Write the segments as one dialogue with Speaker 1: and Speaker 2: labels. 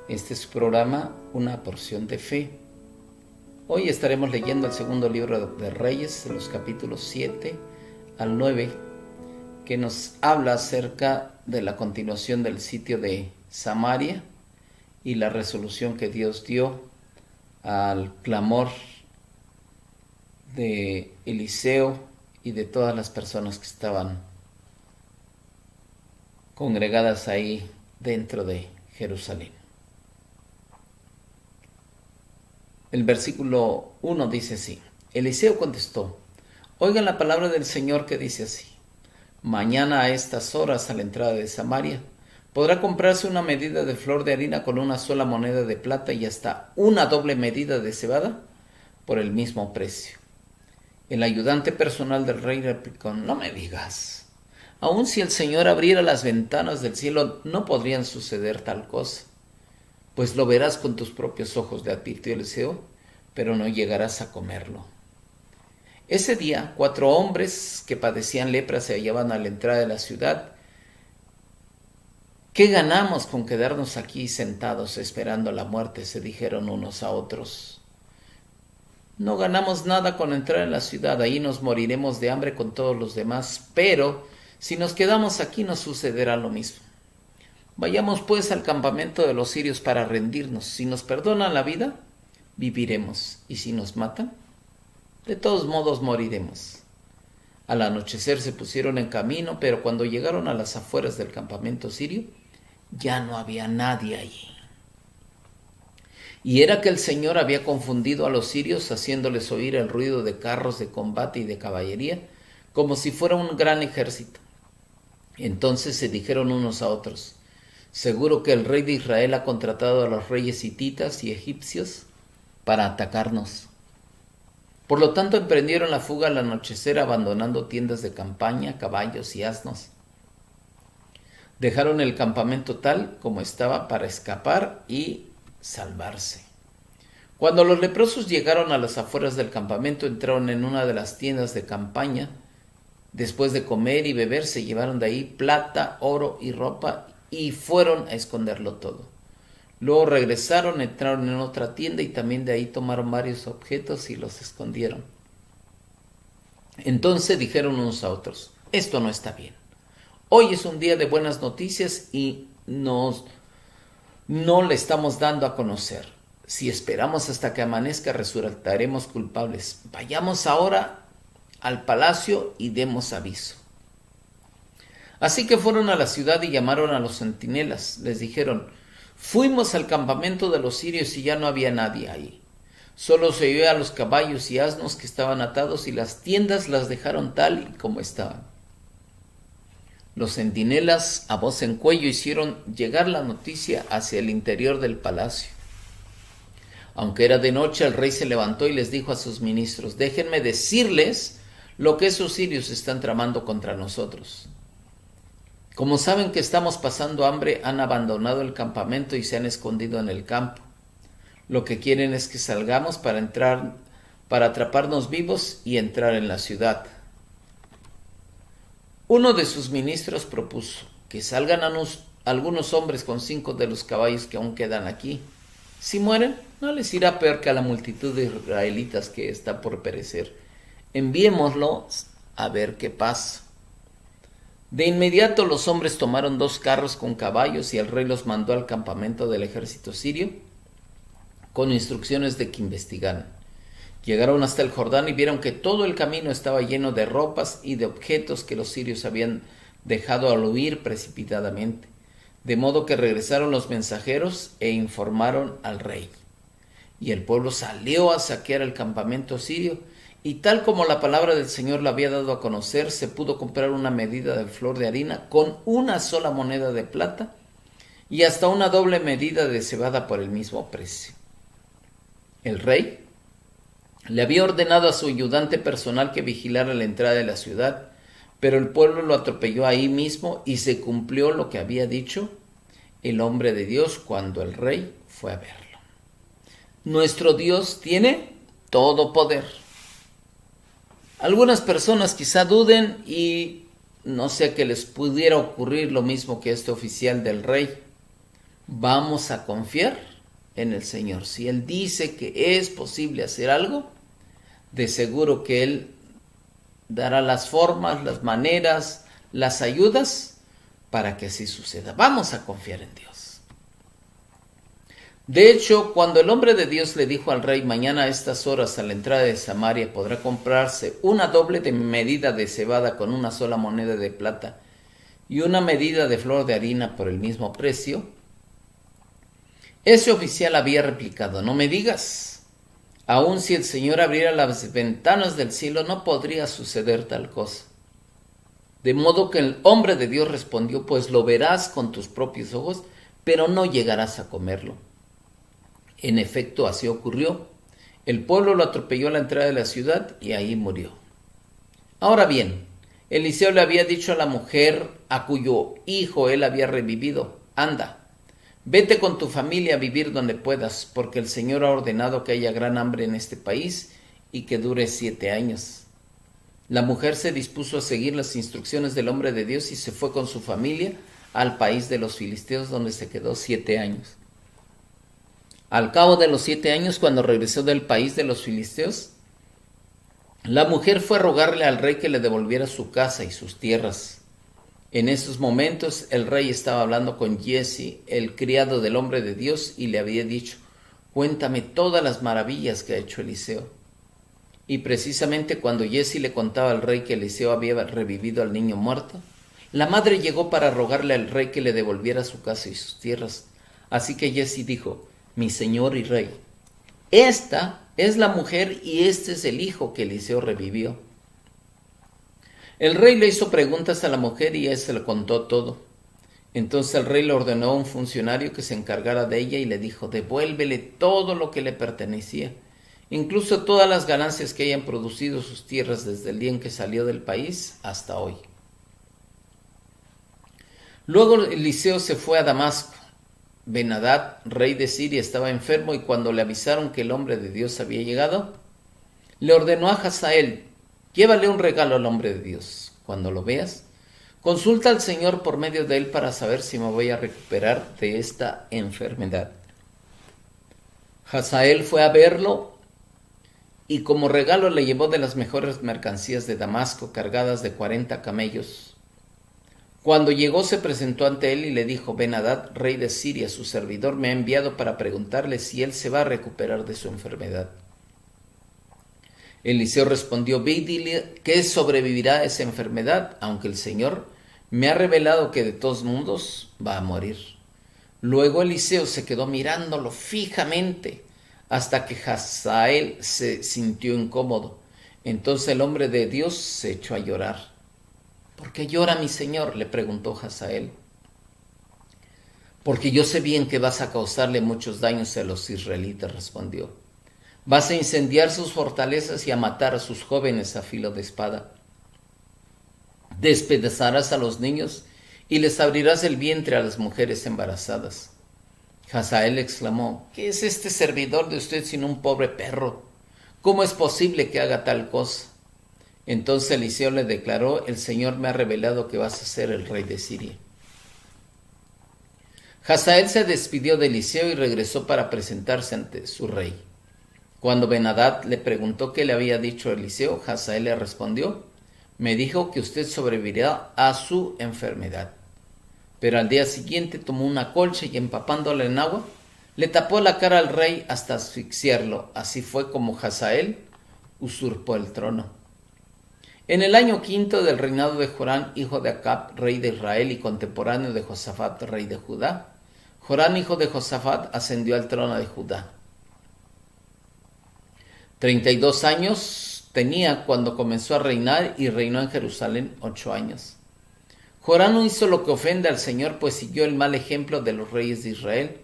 Speaker 1: Este es su programa, Una porción de fe. Hoy estaremos leyendo el segundo libro de Reyes, los capítulos 7 al 9, que nos habla acerca de la continuación del sitio de Samaria y la resolución que Dios dio al clamor de Eliseo y de todas las personas que estaban congregadas ahí dentro de Jerusalén. El versículo 1 dice así: Eliseo contestó: oigan la palabra del Señor que dice así: mañana a estas horas, a la entrada de Samaria, podrá comprarse una medida de flor de harina con una sola moneda de plata y hasta una doble medida de cebada por el mismo precio. El ayudante personal del rey replicó: no me digas. Aun si el Señor abriera las ventanas del cielo, no podrían suceder tal cosa. Pues lo verás con tus propios ojos, le advirtió Eliseo, pero no llegarás a comerlo. Ese día, 4 hombres que padecían lepra se hallaban a la entrada de la ciudad. ¿Qué ganamos con quedarnos aquí sentados esperando la muerte?, se dijeron unos a otros. No ganamos nada con entrar en la ciudad, ahí nos moriremos de hambre con todos los demás, pero si nos quedamos aquí nos sucederá lo mismo. Vayamos pues al campamento de los sirios para rendirnos. Si nos perdonan la vida, viviremos, y si nos matan, de todos modos moriremos. Al anochecer se pusieron en camino, pero cuando llegaron a las afueras del campamento sirio, ya no había nadie allí. Y era que el Señor había confundido a los sirios, haciéndoles oír el ruido de carros de combate y de caballería, como si fuera un gran ejército. Entonces se dijeron unos a otros: seguro que el rey de Israel ha contratado a los reyes hititas y egipcios para atacarnos. Por lo tanto, emprendieron la fuga al anochecer, abandonando tiendas de campaña, caballos y asnos. Dejaron el campamento tal como estaba para escapar y salvarse. Cuando los leprosos llegaron a las afueras del campamento, entraron en una de las tiendas de campaña. Después de comer y beber, se llevaron de ahí plata, oro y ropa y fueron a esconderlo todo. Luego regresaron, entraron en otra tienda y también de ahí tomaron varios objetos y los escondieron. Entonces dijeron unos a otros: esto no está bien. Hoy es un día de buenas noticias y no le estamos dando a conocer. Si esperamos hasta que amanezca, resultaremos culpables. Vayamos ahora al palacio y demos aviso. Así que fueron a la ciudad y llamaron a los centinelas. Les dijeron: fuimos al campamento de los sirios y ya no había nadie ahí. Solo se oía a los caballos y asnos que estaban atados y las tiendas las dejaron tal y como estaban. Los centinelas, a voz en cuello, hicieron llegar la noticia hacia el interior del palacio. Aunque era de noche, el rey se levantó y les dijo a sus ministros: déjenme decirles lo que esos sirios están tramando contra nosotros. Como saben que estamos pasando hambre, han abandonado el campamento y se han escondido en el campo. Lo que quieren es que salgamos para atraparnos vivos y entrar en la ciudad. Uno de sus ministros propuso que salgan algunos hombres con 5 de los caballos que aún quedan aquí. Si mueren, no les irá peor que a la multitud de israelitas que está por perecer. Enviémoslos a ver qué pasa. De inmediato los hombres tomaron 2 carros con caballos y el rey los mandó al campamento del ejército sirio con instrucciones de que investigaran. Llegaron hasta el Jordán y vieron que todo el camino estaba lleno de ropas y de objetos que los sirios habían dejado al huir precipitadamente. De modo que regresaron los mensajeros e informaron al rey. Y el pueblo salió a saquear el campamento sirio, y tal como la palabra del Señor la había dado a conocer, se pudo comprar una medida de flor de harina con una sola moneda de plata y hasta una doble medida de cebada por el mismo precio. El rey le había ordenado a su ayudante personal que vigilara la entrada de la ciudad, pero el pueblo lo atropelló ahí mismo y se cumplió lo que había dicho el hombre de Dios cuando el rey fue a verlo. Nuestro Dios tiene todo poder. Algunas personas quizá duden y no sé que les pudiera ocurrir lo mismo que este oficial del rey. Vamos a confiar en el Señor. Si Él dice que es posible hacer algo, de seguro que Él dará las formas, las maneras, las ayudas para que así suceda. Vamos a confiar en Dios. De hecho, cuando el hombre de Dios le dijo al rey: mañana a estas horas a la entrada de Samaria podrá comprarse una doble de medida de cebada con una sola moneda de plata y una medida de flor de harina por el mismo precio, ese oficial había replicado: no me digas, aun si el Señor abriera las ventanas del cielo no podría suceder tal cosa. De modo que el hombre de Dios respondió: pues lo verás con tus propios ojos, pero no llegarás a comerlo. En efecto, así ocurrió. El pueblo lo atropelló a la entrada de la ciudad y ahí murió. Ahora bien, Eliseo le había dicho a la mujer a cuyo hijo él había revivido: anda, vete con tu familia a vivir donde puedas, porque el Señor ha ordenado que haya gran hambre en este país y que dure 7 años. La mujer se dispuso a seguir las instrucciones del hombre de Dios y se fue con su familia al país de los filisteos, donde se quedó 7 años. Al cabo de los 7 años, cuando regresó del país de los filisteos, la mujer fue a rogarle al rey que le devolviera su casa y sus tierras. En esos momentos el rey estaba hablando con Giezi, el criado del hombre de Dios, y le había dicho: cuéntame todas las maravillas que ha hecho Eliseo. Y precisamente cuando Giezi le contaba al rey que Eliseo había revivido al niño muerto, la madre llegó para rogarle al rey que le devolviera su casa y sus tierras. Así que Giezi dijo: mi señor y rey, esta es la mujer y este es el hijo que Eliseo revivió. El rey le hizo preguntas a la mujer y él se le contó todo. Entonces el rey le ordenó a un funcionario que se encargara de ella y le dijo: devuélvele todo lo que le pertenecía, incluso todas las ganancias que hayan producido sus tierras desde el día en que salió del país hasta hoy. Luego Eliseo se fue a Damasco. Ben-Hadad, rey de Siria, estaba enfermo y cuando le avisaron que el hombre de Dios había llegado, le ordenó a Hazael: llévale un regalo al hombre de Dios. Cuando lo veas, consulta al Señor por medio de él para saber si me voy a recuperar de esta enfermedad. Hazael fue a verlo y como regalo le llevó de las mejores mercancías de Damasco, cargadas de 40 camellos. Cuando llegó se presentó ante él y le dijo: Ben-Hadad, rey de Siria, su servidor me ha enviado para preguntarle si él se va a recuperar de su enfermedad. Eliseo respondió: ve y dile que sobrevivirá a esa enfermedad, aunque el Señor me ha revelado que de todos modos va a morir. Luego Eliseo se quedó mirándolo fijamente hasta que Hazael se sintió incómodo. Entonces el hombre de Dios se echó a llorar. ¿Por qué llora mi señor?, le preguntó Hazael. Porque yo sé bien que vas a causarle muchos daños a los israelitas, respondió. Vas a incendiar sus fortalezas y a matar a sus jóvenes a filo de espada. Despedazarás a los niños y les abrirás el vientre a las mujeres embarazadas. Hazael exclamó: ¿qué es este servidor de usted sino un pobre perro? ¿Cómo es posible que haga tal cosa? Entonces Eliseo le declaró: el Señor me ha revelado que vas a ser el rey de Siria. Hazael se despidió de Eliseo y regresó para presentarse ante su rey. Cuando Ben-Hadad le preguntó qué le había dicho Eliseo, Hazael le respondió: me dijo que usted sobrevivirá a su enfermedad. Pero al día siguiente tomó una colcha y empapándola en agua, le tapó la cara al rey hasta asfixiarlo. Así fue como Hazael usurpó el trono. En el año 5 del reinado de Jorán, hijo de Acab, rey de Israel y contemporáneo de Josafat, rey de Judá, Jorán, hijo de Josafat, ascendió al trono de Judá. 32 años tenía cuando comenzó a reinar y reinó en Jerusalén 8 años. Jorán no hizo lo que ofende al Señor, pues siguió el mal ejemplo de los reyes de Israel,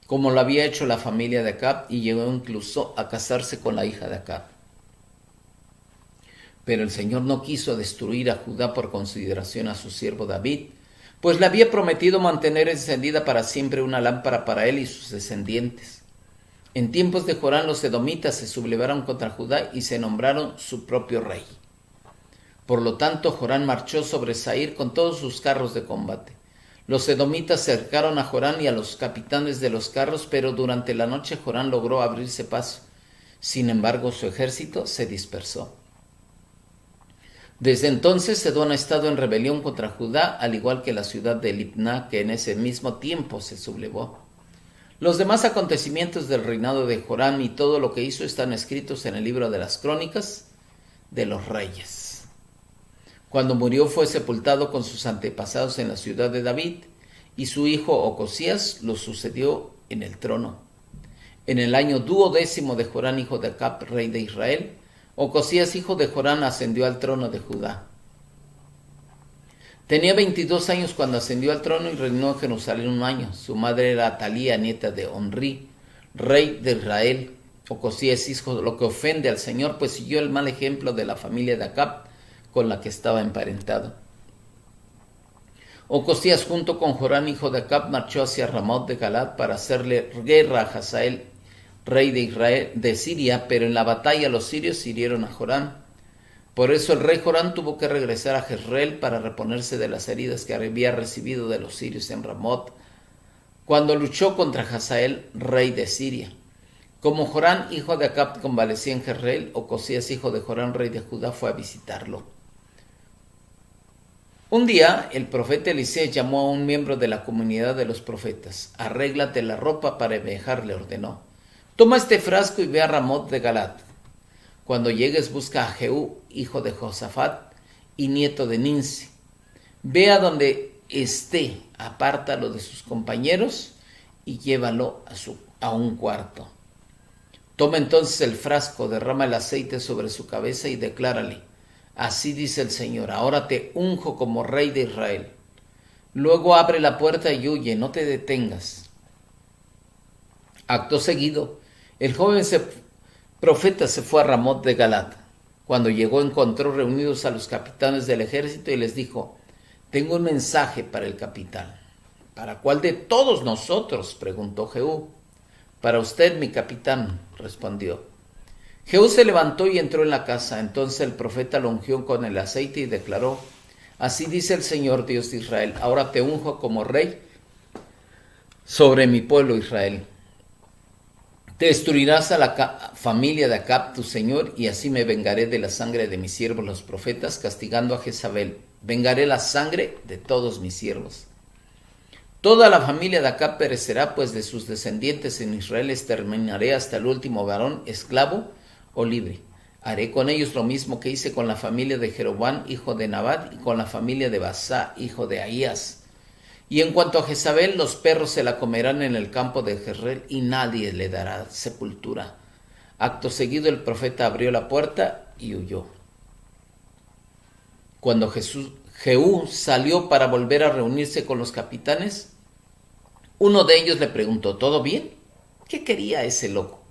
Speaker 1: como lo había hecho la familia de Acab, y llegó incluso a casarse con la hija de Acab. Pero el Señor no quiso destruir a Judá por consideración a su siervo David, pues le había prometido mantener encendida para siempre una lámpara para él y sus descendientes. En tiempos de Jorán los edomitas se sublevaron contra Judá y se nombraron su propio rey. Por lo tanto, Jorán marchó sobre Zair con todos sus carros de combate. Los edomitas cercaron a Jorán y a los capitanes de los carros, pero durante la noche Jorán logró abrirse paso. Sin embargo, su ejército se dispersó. Desde entonces, Edom ha estado en rebelión contra Judá, al igual que la ciudad de Libná, que en ese mismo tiempo se sublevó. Los demás acontecimientos del reinado de Joram y todo lo que hizo están escritos en el libro de las crónicas de los reyes. Cuando murió fue sepultado con sus antepasados en la ciudad de David, y su hijo Ocosías lo sucedió en el trono. En el año 12 de Jorán, hijo de Acab, rey de Israel, Ocosías, hijo de Jorán, ascendió al trono de Judá. Tenía 22 años cuando ascendió al trono y reinó en Jerusalén 1 año. Su madre era Atalía, nieta de Omri, rey de Israel. Ocosías hizo lo que ofende al Señor, pues siguió el mal ejemplo de la familia de Acab, con la que estaba emparentado. Ocosías, junto con Jorán, hijo de Acab, marchó hacia Ramot de Galad para hacerle guerra a Hazael, rey de Israel, de Siria, pero en la batalla los sirios hirieron a Jorán. Por eso el rey Jorán tuvo que regresar a Jezreel para reponerse de las heridas que había recibido de los sirios en Ramot, cuando luchó contra Hazael, rey de Siria. Como Jorán, hijo de Acab, convalecía en Jezreel, Ocosías, hijo de Jorán, rey de Judá, fue a visitarlo. Un día, el profeta Eliseo llamó a un miembro de la comunidad de los profetas. Arréglate la ropa para viajar, le ordenó. Toma este frasco y ve a Ramot de Galad. Cuando llegues, busca a Jehú, hijo de Josafat y nieto de Ninsi. Ve a donde esté, apártalo de sus compañeros y llévalo a un cuarto. Toma entonces el frasco, derrama el aceite sobre su cabeza y declárale: así dice el Señor, ahora te unjo como rey de Israel. Luego abre la puerta y huye, no te detengas. Acto seguido, el joven profeta se fue a Ramot de Galad. Cuando llegó, encontró reunidos a los capitanes del ejército y les dijo: tengo un mensaje para el capitán. ¿Para cuál de todos nosotros?, preguntó Jehú. Para usted, mi capitán, respondió. Jehú se levantó y entró en la casa. Entonces el profeta lo ungió con el aceite y declaró: así dice el Señor Dios de Israel, ahora te unjo como rey sobre mi pueblo Israel. Destruirás a la familia de Acab, tu señor, y así me vengaré de la sangre de mis siervos los profetas, castigando a Jezabel. Vengaré la sangre de todos mis siervos. Toda la familia de Acab perecerá, pues de sus descendientes en Israel exterminaré hasta el último varón, esclavo o libre. Haré con ellos lo mismo que hice con la familia de Jeroboam, hijo de Nabat, y con la familia de Basá, hijo de Ahías. Y en cuanto a Jezabel, los perros se la comerán en el campo de Jezreel y nadie le dará sepultura. Acto seguido, el profeta abrió la puerta y huyó. Cuando Jehú salió para volver a reunirse con los capitanes, uno de ellos le preguntó: ¿todo bien? ¿Qué quería ese loco?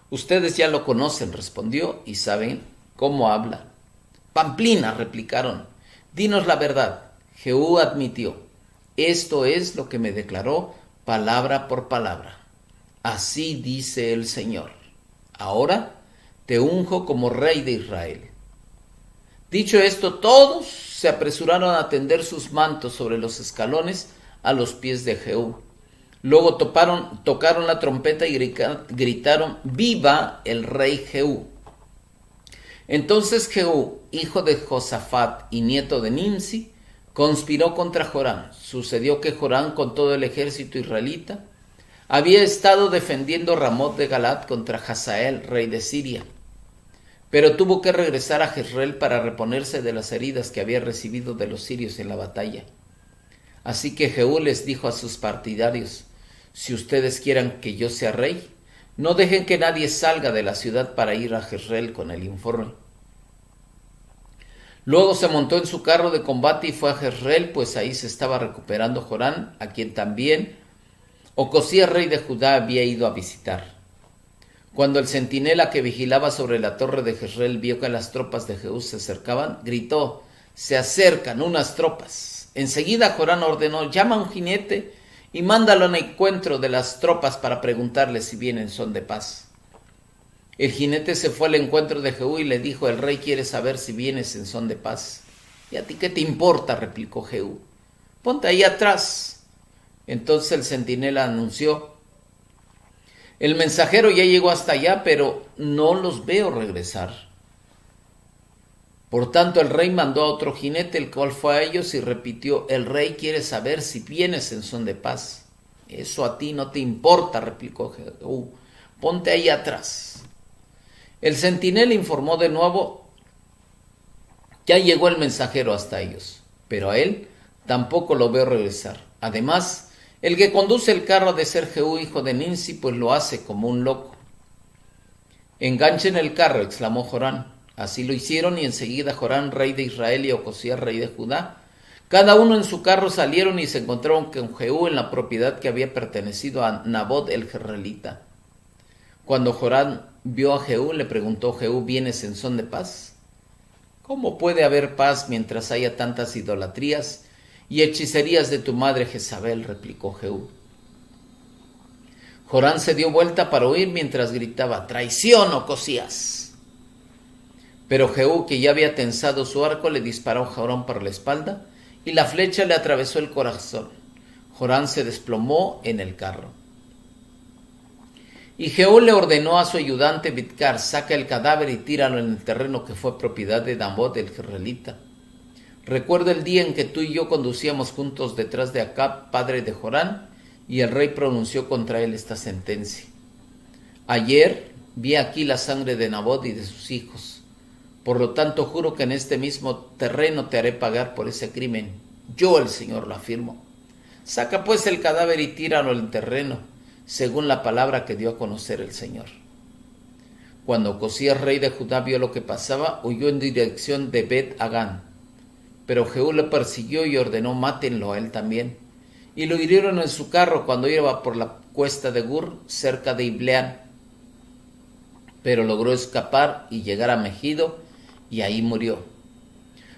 Speaker 1: Ustedes ya lo conocen, respondió, y saben cómo habla. Pamplina, replicaron, dinos la verdad. Jehú admitió: esto es lo que me declaró palabra por palabra. Así dice el Señor: ahora te unjo como rey de Israel. Dicho esto, todos se apresuraron a tender sus mantos sobre los escalones a los pies de Jehú. Luego tocaron la trompeta y gritaron: ¡viva el rey Jehú! Entonces Jehú, hijo de Josafat y nieto de Nimsi, conspiró contra Jorán. Sucedió que Jorán, con todo el ejército israelita, había estado defendiendo Ramot de Galad contra Hazael, rey de Siria, pero tuvo que regresar a Jezreel para reponerse de las heridas que había recibido de los sirios en la batalla. Así que Jehú les dijo a sus partidarios: si ustedes quieren que yo sea rey, no dejen que nadie salga de la ciudad para ir a Jezreel con el informe. Luego se montó en su carro de combate y fue a Jezreel, pues ahí se estaba recuperando Jorán, a quien también Ocosías, rey de Judá, había ido a visitar. Cuando el centinela que vigilaba sobre la torre de Jezreel vio que las tropas de Jehú se acercaban, gritó: se acercan unas tropas. Enseguida Jorán ordenó: llama a un jinete y mándalo al encuentro de las tropas para preguntarles si vienen son de paz. El jinete se fue al encuentro de Jehú y le dijo: el rey quiere saber si vienes en son de paz. ¿Y a ti qué te importa?, replicó Jehú. ponte ahí atrás. Entonces el centinela anunció: el mensajero ya llegó hasta allá, pero no los veo regresar. Por tanto el rey mandó a otro jinete, el cual fue a ellos y repitió: el rey quiere saber si vienes en son de paz. Eso a ti no te importa, replicó Jehú, ponte ahí atrás. El centinela informó de nuevo: ya llegó el mensajero hasta ellos, pero a él tampoco lo veo regresar. Además, el que conduce el carro ha de ser Jehú, hijo de Nimsi, pues lo hace como un loco. Enganchen el carro, exclamó Jorán. Así lo hicieron, y enseguida Jorán, rey de Israel, y Ocosías, rey de Judá, cada uno en su carro salieron y se encontraron con Jehú en la propiedad que había pertenecido a Nabot el Jezreelita. Cuando Jorán vio a Jehú, le preguntó: Jehú, ¿vienes en son de paz? ¿Cómo puede haber paz mientras haya tantas idolatrías y hechicerías de tu madre Jezabel?, replicó Jehú. Jorán se dio vuelta para huir mientras gritaba: ¡traición, Ocosías! Pero Jehú, que ya había tensado su arco, le disparó a Jorán por la espalda, y la flecha le atravesó el corazón. Jorán se desplomó en el carro. Y Jehú le ordenó a su ayudante Bidkar: saca el cadáver y tíralo en el terreno que fue propiedad de Nabot el Jezreelita. Recuerdo el día en que tú y yo conducíamos juntos detrás de Acab, padre de Jorán, y el rey pronunció contra él esta sentencia: ayer vi aquí la sangre de Nabot y de sus hijos. Por lo tanto, juro que en este mismo terreno te haré pagar por ese crimen. Yo, el Señor, lo afirmo. Saca pues el cadáver y tíralo en el terreno, según la palabra que dio a conocer el Señor. Cuando Ocosías, rey de Judá, vio lo que pasaba, huyó en dirección de Bet-Hagán. Pero Jehú le persiguió y ordenó: mátenlo a él también. Y lo hirieron en su carro cuando iba por la cuesta de Gur, cerca de Ibleán. Pero logró escapar y llegar a Megido, y ahí murió.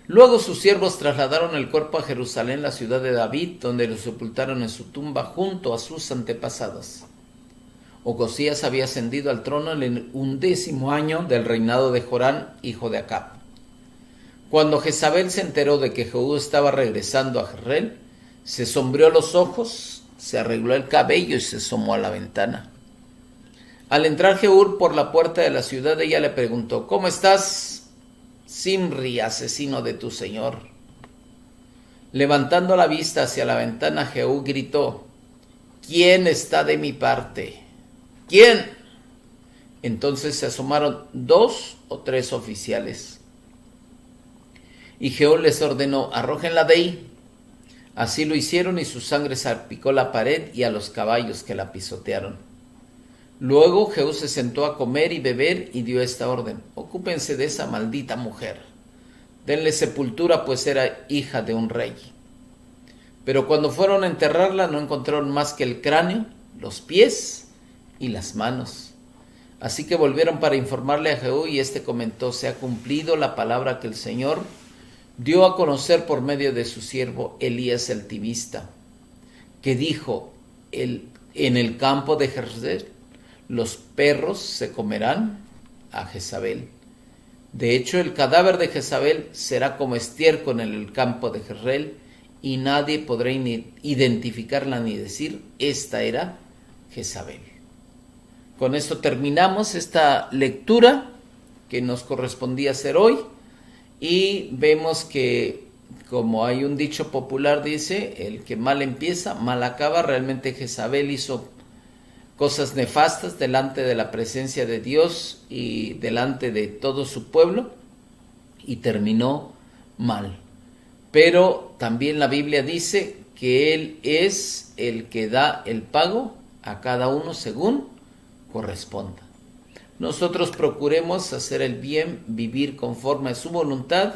Speaker 1: Luego sus siervos trasladaron el cuerpo a Jerusalén, la ciudad de David, donde lo sepultaron en su tumba junto a sus antepasados. Ocosías había ascendido al trono en el 11º año del reinado de Jorán, hijo de Acab. Cuando Jezabel se enteró de que Jehú estaba regresando a Jezreel, se sombreó los ojos, se arregló el cabello y se asomó a la ventana. Al entrar Jehú por la puerta de la ciudad, ella le preguntó: ¿cómo estás, Zimri, asesino de tu señor? Levantando la vista hacia la ventana, Jehú gritó: ¿quién está de mi parte? ¿Quién? Entonces se asomaron 2 o 3 oficiales. Y Jehú les ordenó: arrójenla de ahí. Así lo hicieron, y su sangre salpicó la pared y a los caballos que la pisotearon. Luego Jehú se sentó a comer y beber y dio esta orden: ocúpense de esa maldita mujer, denle sepultura, pues era hija de un rey. Pero cuando fueron a enterrarla no encontraron más que el cráneo, los pies y las manos. Así que volvieron para informarle a Jehú, y éste comentó: se ha cumplido la palabra que el Señor dio a conocer por medio de su siervo Elías el tibista, que dijo: en el campo de Jezreel los perros se comerán a Jezabel. De hecho, el cadáver de Jezabel será como estiércol en el campo de Jezreel, y nadie podrá identificarla ni decir: esta era Jezabel. Con esto terminamos esta lectura que nos correspondía hacer hoy, y vemos que, como hay un dicho popular, dice: el que mal empieza, mal acaba. Realmente Jezabel hizo cosas nefastas delante de la presencia de Dios y delante de todo su pueblo, y terminó mal. Pero también la Biblia dice que Él es el que da el pago a cada uno según corresponda. Nosotros procuremos hacer el bien, vivir conforme a su voluntad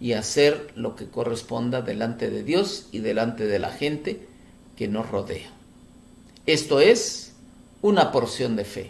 Speaker 1: y hacer lo que corresponda delante de Dios y delante de la gente que nos rodea. Esto es una porción de fe.